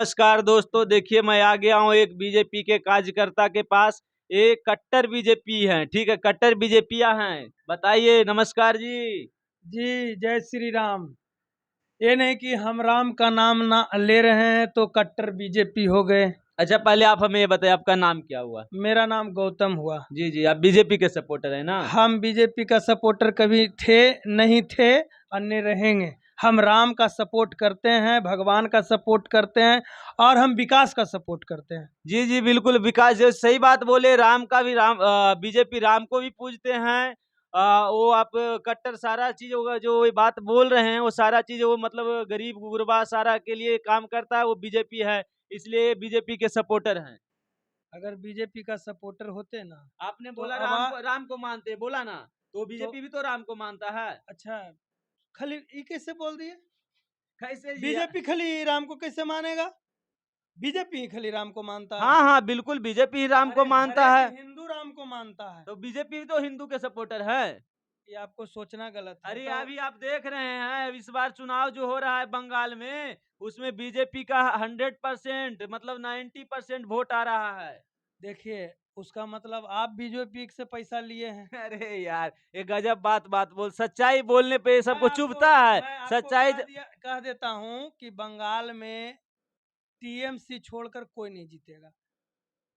नमस्कार दोस्तों, देखिए मैं आ गया हूँ एक बीजेपी के कार्यकर्ता के पास। एक कट्टर बीजेपी हैं, ठीक है, कट्टर बीजेपिया हैं। बताइए, नमस्कार जी। जी, जय श्री राम। ये नहीं कि हम राम का नाम ना ले रहे हैं तो कट्टर बीजेपी हो गए। अच्छा, पहले आप हमें ये बताइए, आपका नाम क्या हुआ? मेरा नाम गौतम हुआ। जी जी, आप बीजेपी के सपोर्टर है ना? हम बीजेपी का सपोर्टर कभी थे नहीं थे और नहीं रहेंगे। हम राम का सपोर्ट करते हैं, भगवान का सपोर्ट करते हैं और हम विकास का सपोर्ट करते हैं। जी जी, बिल्कुल विकास, जो सही बात बोले, राम का भी राम, बीजेपी राम को भी पूजते हैं। वो आप कट्टर सारा चीज होगा, जो ये बात बोल रहे हैं वो सारा चीज वो मतलब गरीब गुरबा सारा के लिए काम करता है, वो बीजेपी है, इसलिए बीजेपी के सपोर्टर हैं। अगर बीजेपी का सपोर्टर होते ना आपने तो बोला अब राम को मानते, बोला ना, तो तो बीजेपी भी तो राम को मानता है। अच्छा, खाली ये कैसे बोल दिए? कैसे जी? बीजेपी खाली राम को कैसे मानेगा? बीजेपी ही खाली राम को मानता है। हाँ हाँ, बिल्कुल बीजेपी ही राम को अरे मानता हर है। एक हिंदू राम को मानता है। तो बीजेपी भी तो हिंदू के सपोर्टर है। ये आपको सोचना गलत है। अरे तो अभी आप देख रहे हैं, इस बार चुनाव जो हो रहा है बंगाल में, उसमें बीजेपी का 100% मतलब 90% वोट आ रहा है। देखिए, उसका मतलब आप बीजेपी से पैसा लिए हैं। अरे यार, ये गजब बात बात बोल, सच्चाई बोलने पे सबको चुभता है। मैं आपको सच्चाई कह देता हूँ कि बंगाल में टीएमसी छोड़कर कोई नहीं जीतेगा।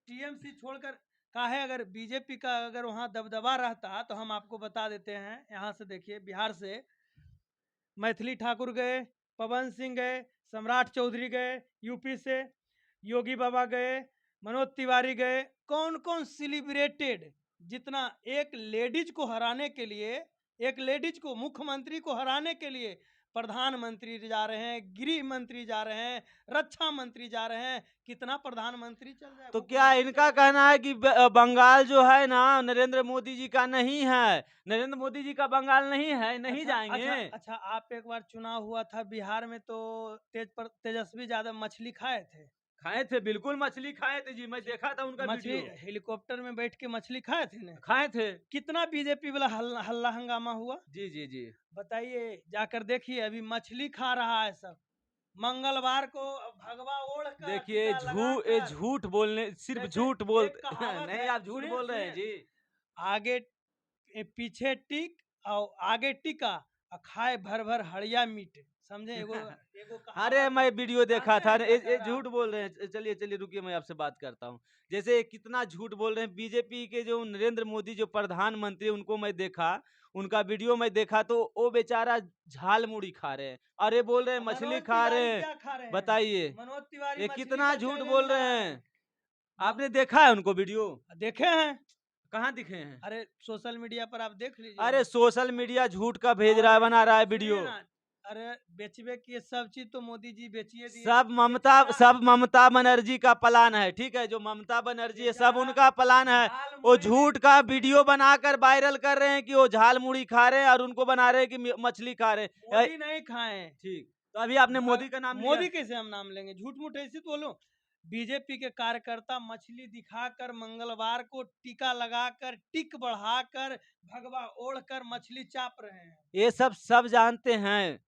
टीएमसी छोड़कर काहे, अगर बीजेपी का अगर वहाँ दबदबा रहता तो हम आपको बता देते हैं। यहाँ से देखिए, बिहार से मैथिली ठाकुर गए, पवन सिंह गए, सम्राट चौधरी गए, यूपी से योगी बाबा गए, मनोज तिवारी गए। कौन कौन सेलिब्रेटेड, जितना एक लेडीज को हराने के लिए, एक लेडीज को, मुख्यमंत्री को हराने के लिए प्रधानमंत्री जा रहे हैं, गृह मंत्री जा रहे हैं, रक्षा मंत्री जा रहे हैं। कितना प्रधानमंत्री चल जाए, तो क्या मुख्यमंत्री इनका चला जाए। कहना है कि बंगाल जो है ना नरेंद्र मोदी जी का नहीं है? नरेंद्र मोदी जी का बंगाल नहीं है, नहीं अच्छा जाएंगे। अच्छा अच्छा, आप एक बार चुनाव हुआ था बिहार में तो तेजस्वी यादव मछली खाए थे। खाए थे, बिल्कुल मछली खाए थे जी, मैं देखा था उनका मछली वीडियो। हेलीकॉप्टर में बैठ के मछली खाए थे ना। खाए थे। कितना बीजेपी वाला हल्ला हल्ला हंगामा हुआ। जी जी जी। बताइए, जाकर देखिए, अभी मछली खा रहा है सब। मंगलवार को भगवा ओढ़ कर, देखिए, टीका लगा कर। झूठ बोलने, सिर्फ जैसे झूठ बोल एक कहावत नहीं, है, आप झूठ सुनिए बोल रहे हैं सुनिए, जी। आगे पीछे टिक और आगे टिका और खाए भर भर हड़िया मीट। समझे? एगो एगो अरे कहावत है। मैं वीडियो देखा जानते था, हैं क्या कह ये रहा झूठ हूँ? बोल रहे हैं। चलिए चलिए, रुकिए, मैं आपसे बात करता हूँ। जैसे कितना झूठ बोल रहे हैं, बीजेपी के जो नरेंद्र मोदी जो प्रधानमंत्री, उनको मैं देखा, उनका वीडियो मैं देखा, तो वो बेचारा झाल मुड़ी खा रहे हैं, अरे बोल रहे हैं मछली मनोज खा रहे तिवारी हैं। क्या खा रहे हैं? बताइए, मनोज तिवारी ये मछली कितना का झूठ चैलेंज बोल रहे लगा रहे हैं। हैं। म- आपने देखा है उनको वीडियो? देखे हैं? कहाँ दिखे हैं? अरे सोशल मीडिया पर आप देख लीजिए अरे ना। सोशल मीडिया झूठ का भेज रहा और है, बना रहा है सुनिए वीडियो। ना, अरे बेचबे की सब चीज तो मोदी जी बेचिए दिए। बेचारा सब ममता बनर्जी का प्लान है, ठीक है, जो ममता बनर्जी है सब बेचारा उनका प्लान है। झाल वो मुड़ी में झूठ का वीडियो बनाकर वायरल कर रहे हैं कि वो झाल मुड़ी खा रहे हैं, और उनको बना रहे हैं कि मछली खा रहे हैं। मोदी नहीं खाए। ठीक, तो अभी आपने मोदी का नाम लिया। मोदी कैसे हम नाम लेंगे? झूठ मूठ ऐसे तो बोलो। बीजेपी के कार्यकर्ता मछली दिखाकर, मंगलवार को टीका लगाकर, टिक बढ़ाकर, भगवा ओढ़कर मछली चाप रहे हैं। ये सब जानते हैं, और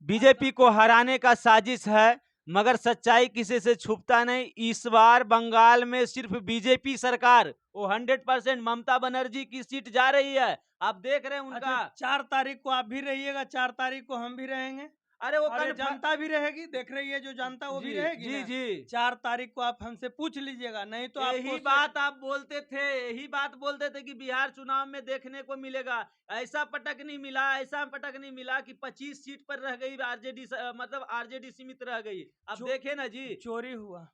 बीजेपी को हराने का साजिश है, मगर सच्चाई किसी से छुपता नहीं। इस बार बंगाल में सिर्फ बीजेपी सरकार, वो 100% ममता बनर्जी की सीट जा रही है। आप देख रहे हैं अच्छा, उनका। 4 तारीख को आप भी रहिएगा, 4 तारीख को हम भी रहेंगे अरे वो और ये जनता भी रहेगी। देख रही है जो जनता, वो भी जी रहेगी जी ना। जी, 4 तारीख को आप हमसे पूछ लीजिएगा, नहीं तो आपको यही बात आप बोलते थे, यही बात बोलते थे कि बिहार चुनाव में देखने को मिलेगा। ऐसा पटक नहीं मिला, ऐसा पटक नहीं मिला कि 25 सीट पर रह गई आरजेडी, मतलब आरजेडी सीमित रह गई। अब चो, देखे ना जी। चोरी हुआ।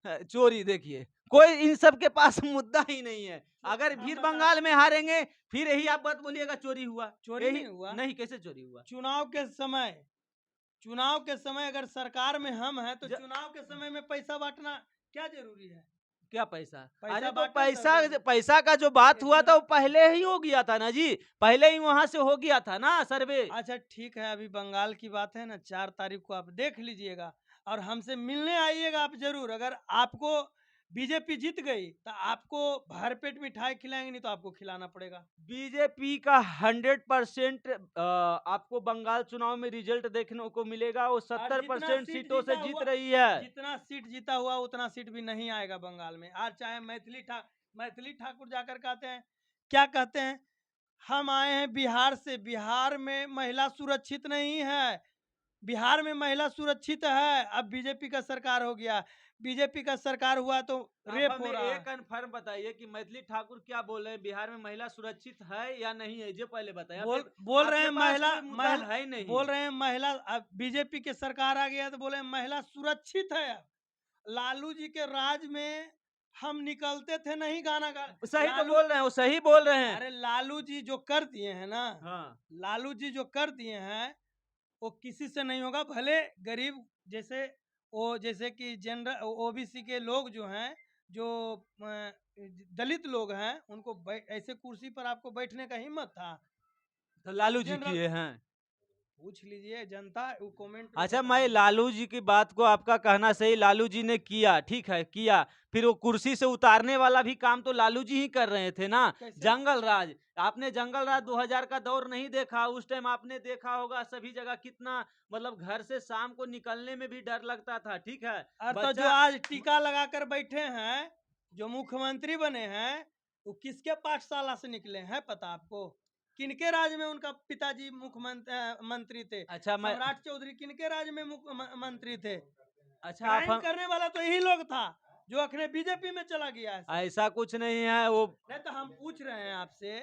चोरी देखिए, कोई इन सब के पास मुद्दा ही नहीं है। अगर हम फिर बता, बंगाल में हारेंगे, फिर यही आप बात बोलिएगा चोरी हुआ। चोरी यही नहीं हुआ। नहीं, कैसे चोरी हुआ? चुनाव के समय, चुनाव के समय अगर सरकार में हम हैं तो ज, चुनाव के समय में पैसा बांटना क्या जरूरी है? क्या पैसा? अरे पैसा तो बांटे पैसा, सब। पैसा का जो बात हुआ था चुनाव, वो पहले ही हो गया था ना जी, पहले ही वहां से हो गया था ना सर्वे। अच्छा ठीक है, अभी बंगाल की बात है ना, 4 तारीख को आप देख लीजिएगा और हमसे मिलने आइएगा आप जरूर। अगर आपको बीजेपी जीत गई तो आपको भरपेट मिठाई खिलाएंगे, नहीं तो आपको खिलाना पड़ेगा। बीजेपी का 100% आपको बंगाल चुनाव में रिजल्ट देखने को मिलेगा। वो और 70% सीटों से जीत रही है। जितना सीट जीता हुआ उतना सीट भी नहीं आएगा बंगाल में। आज चाहे मैथिली ठाकुर जाकर कहते हैं, क्या कहते हैं, हम आए हैं बिहार से, बिहार में महिला सुरक्षित नहीं है, बिहार में महिला सुरक्षित है। अब बीजेपी का सरकार हो गया, बीजेपी का सरकार हुआ तो आप रेप हो हमें रहा ये है। कन्फर्म बताइए कि मैथिली ठाकुर क्या बोल रहे हैं, बिहार में महिला सुरक्षित है या नहीं है, ये पहले बताइए। बोल रहे हैं आपके पास महिला कोई मुद्दा है ही नहीं। बोल रहे हैं महिला, अब बीजेपी की सरकार आ गया तो बोले हैं महिला सुरक्षित है। लालू जी के राज में हम निकलते थे नहीं गाना गा। सही तो बोल रहे हैं, वो सही बोल रहे हैं। अरे लालू जी जो कर दिए हैं ना, हाँ, लालू जी जो कर दिए हैं वो किसी से नहीं होगा। भले गरीब जैसे वो, जैसे कि जनरल ओबीसी के लोग जो हैं, जो दलित लोग हैं, उनको ऐसे कुर्सी पर आपको बैठने का हिम्मत था? तो लालू जी जनरल किए हैं। पूछ लीजिए जनता, वो कमेंट में अच्छा, मैं बताएंगे। लालू जी की बात को, आपका कहना सही, लालू जी ने किया, ठीक है किया, फिर वो कुर्सी से उतारने वाला भी काम तो लालू जी ही कर रहे थे ना। कैसे? जंगल राज, आपने जंगल राज 2000 का दौर नहीं देखा? उस टाइम आपने देखा होगा सभी जगह कितना, मतलब घर से शाम को निकलने में भी डर लगता था, ठीक है। और तो जो बच्चा आज टीका लगाकर बैठे हैं, जो मुख्यमंत्री बने हैं, वो किसके पाठशाला से निकले हैं पता आपको? किनके राज में उनका पिताजी मुख्यमंत्री मंत्री थे? अच्छा मैं सम्राट चौधरी किनके राज में मुख्यमंत्री थे? अच्छा क्राइम करने वाला तो यही लोग था जो अखने बीजेपी में चला गया है। ऐसा कुछ नहीं है वो। नहीं तो हम पूछ रहे हैं आपसे,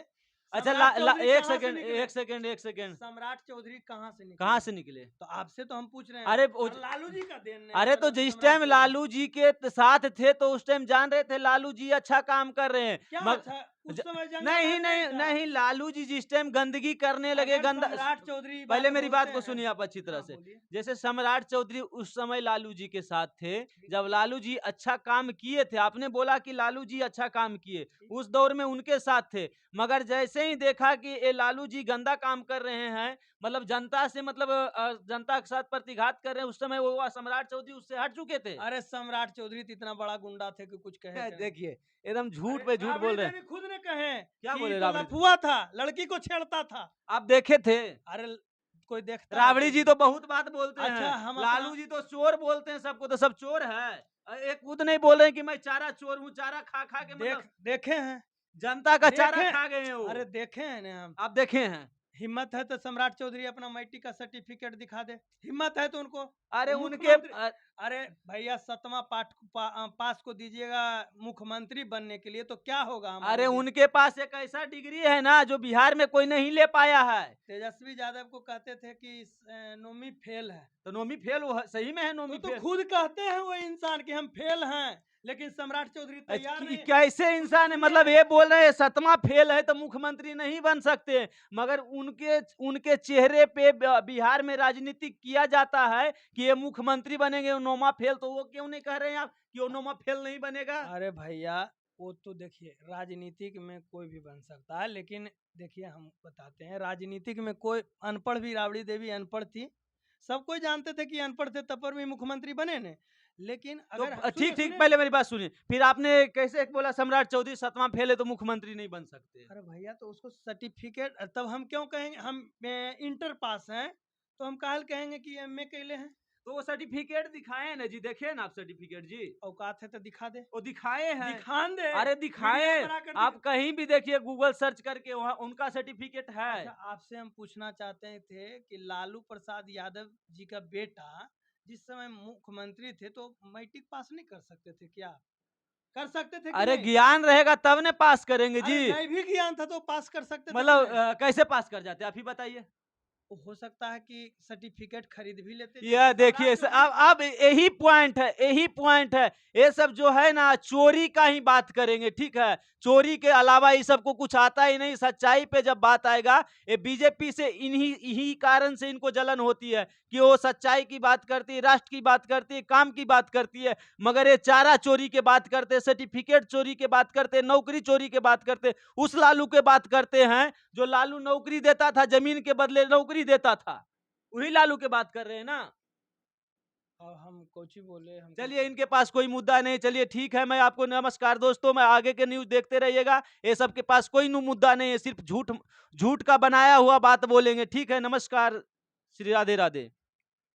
अच्छा सम्राट चौधरी एक कहाँ से सेकंड, निकले? एक सेकंड, एक सेकंड, सम्राट चौधरी कहाँ से निकले? कहाँ से निकले? तो आपसे तो हम पूछ रहे हैं। अरे और लालू जी का देन है अरे तो अगर जिस सम्राट टाइम चौधरी। लालू जी के साथ थे तो उस टाइम जान रहे थे लालू जी अच्छा काम कर रहे हैं। क्या मग अच्छा उस ज, समय जंगल नहीं राज नहीं था? नहीं, लालू जी जिस टाइम गंदगी करने लगे, अगर गंदा, सम्राट चौधरी पहले बात मेरी बात बोलते को हैं। सुनिए आप अच्छी तरह हाँ से। बोलिए। जैसे सम्राट चौधरी उस समय लालू जी के साथ थे, जब लालू जी अच्छा काम किए थे, आपने बोला कि लालू जी अच्छा काम किए, उस दौर में उनके साथ थे। मगर जैसे ही देखा कि ये लालू जी गंदा काम कर रहे हैं, मतलब जनता से, मतलब जनता के साथ प्रतिघात कर रहे हैं, उस समय वो सम्राट चौधरी उससे हट चुके थे। अरे सम्राट चौधरी तो इतना बड़ा गुंडा थे कि कुछ कहे के नहीं। देखिए, एकदम अरे झूठ पे झूठ राबड़ी बोल रहे हैं। देवी खुद ने कहे क्या कि बोले तो राबड़ी? लफुआ था, लड़की को छेड़ता था। आप देखे थे? अरे कोई देखता है राबड़ी तो। जी तो बहुत बात बोलते अच्छा हैं। हम लालू अपना जी तो चोर बोलते हैं सबको, तो सब चोर है। एक खुद नहीं बोल रहे हैं कि मैं चारा चोर हूँ, चारा खा खा के, मतलब देखे हैं, जनता का चारा देखे। खा गए हैं वो। अरे देखे हैं ना हम। आप देखे हैं? हिम्मत है तो सम्राट चौधरी अपना मैट्रिक का सर्टिफिकेट दिखा दे, हिम्मत है तो उनको। अरे वो उनके मुख्यमंत्री, अरे भैया 7वां पास को दीजिएगा मुख्यमंत्री बनने के लिए तो क्या होगा हमारे अरे देश। उनके पास एक ऐसा डिग्री है ना जो बिहार में कोई नहीं ले पाया है। तेजस्वी यादव को कहते थे कि नोमी फेल है, तो नोमी फेल, वो सही में है नोमी तो फेल। खुद कहते हैं वो इंसान कि हम फेल हैं, लेकिन सम्राट चौधरी तैयार नहीं। कैसे इंसान है, मतलब ये बोल रहे हैं 7वां फेल है तो मुख्यमंत्री नहीं बन सकते, मगर उनके उनके चेहरे पे बिहार में राजनीति किया जाता है कि ये मुख्यमंत्री बनेंगे, वो 9वां फेल, तो वो क्यों नहीं कह रहे हैं आप कि वो 9वां फेल नहीं बनेगा? अरे भैया वो तो देखिए राजनीतिक में कोई भी बन सकता है, लेकिन देखिए हम बताते हैं राजनीतिक में कोई अनपढ़ भी, राबड़ी देवी अनपढ़ थी, सब कोई जानते थे कि अनपढ़ थे, तब पर भी मुख्यमंत्री बने ने। लेकिन तो अगर ठीक सुनिए ठीक, सुनिए, पहले मेरी बात सुनिए, फिर आपने कैसे बोला सम्राट चौधरी 7वां फेल है तो मुख्यमंत्री नहीं बन सकते? अरे भैया तो उसको सर्टिफिकेट, तब हम क्यों कहेंगे हम इंटर पास हैं, तो हम काहे कहेंगे कि एमए कैले हैं? तो वो सर्टिफिकेट दिखाए ना जी, देखे ना आप सर्टिफिकेट जी? औकात है तो दिखा दे, वो दिखाए हैं। दिखान दे। अरे मीडिया दिखाए, पर आकर आप कहीं भी देखिए, गूगल सर्च करके, वहाँ उनका सर्टिफिकेट है। अच्छा आपसे हम पूछना चाहते थे कि लालू प्रसाद यादव जी का बेटा जिस समय मुख्यमंत्री थे तो मैट्रिक पास नहीं कर सकते थे क्या? कर सकते थे कि अरे नहीं? ज्ञान रहेगा तब ने पास करेंगे अरे जी। नहीं भी ज्ञान था तो पास कर सकते थे कि मतलब नहीं? कैसे पास कर जाते, आप ही बताइए। हो सकता है कि सर्टिफिकेट खरीद भी लेते, यह जैसे देखिए, सम्राट चौधरी। अब यही पॉइंट है, यही पॉइंट है। ये सब जो है ना, चोरी का ही बात करेंगे, ठीक है? चोरी के अलावा ये सबको कुछ आता ही नहीं। सच्चाई पे जब बात आएगा, ये बीजेपी से इन्हीं यही कारण से इनको जलन होती है कि वो सच्चाई की बात करती है, राष्ट्र की बात करती है, काम की बात करती है, मगर ये चारा चोरी के बात करते, सर्टिफिकेट चोरी के बात करते, नौकरी चोरी के बात करते, उस लालू के बात करते हैं जो लालू नौकरी देता था, जमीन के बदले नौकरी देता था। वही लालू के बात कर रहे हैं ना। और हम कोची बोले हम चलिए इनके पास कोई मुद्दा नहीं। चलिए ठीक है, मैं आपको नमस्कार दोस्तों, मैं आगे के न्यूज़ देखते रहिएगा। ये सब के पास कोई मुद्दा नहीं है, सिर्फ झूठ झूठ का बनाया हुआ बात बोलेंगे। ठीक है, नमस्कार। श्री राधे राधे।